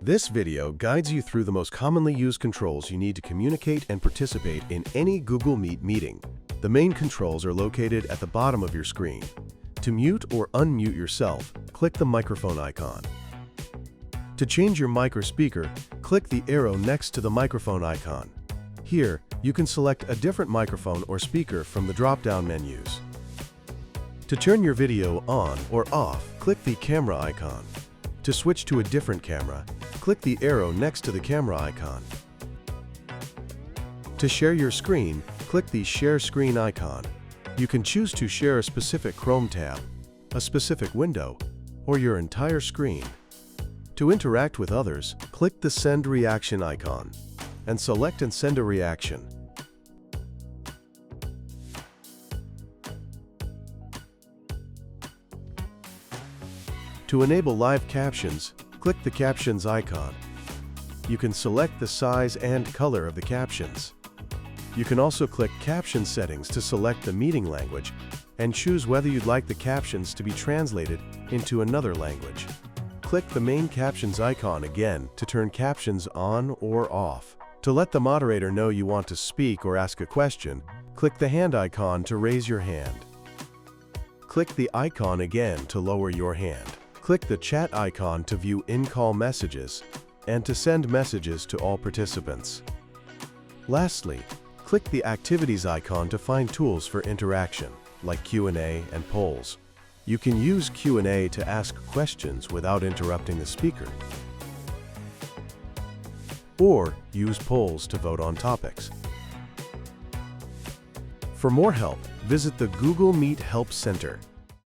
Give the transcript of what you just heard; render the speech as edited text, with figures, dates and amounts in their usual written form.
This video guides you through the most commonly used controls you need to communicate and participate in any Google Meet meeting. The main controls are located at the bottom of your screen. To mute or unmute yourself, click the microphone icon. To change your mic or speaker, click the arrow next to the microphone icon. Here, you can select a different microphone or speaker from the drop-down menus. To turn your video on or off, click the camera icon. To switch to a different camera, click the arrow next to the camera icon. To share your screen, click the Share Screen icon. You can choose to share a specific Chrome tab, a specific window, or your entire screen. To interact with others, click the Send Reaction icon and select and send a reaction. To enable live captions, click the Captions icon. You can select the size and color of the captions. You can also click Caption Settings to select the meeting language and choose whether you'd like the captions to be translated into another language. Click the main captions icon again to turn captions on or off. To let the moderator know you want to speak or ask a question, click the hand icon to raise your hand. Click the icon again to lower your hand. Click the chat icon to view in-call messages and to send messages to all participants. Lastly, click the Activities icon to find tools for interaction, like Q&A and polls. You can use Q&A to ask questions without interrupting the speaker, or use polls to vote on topics. For more help, visit the Google Meet Help Center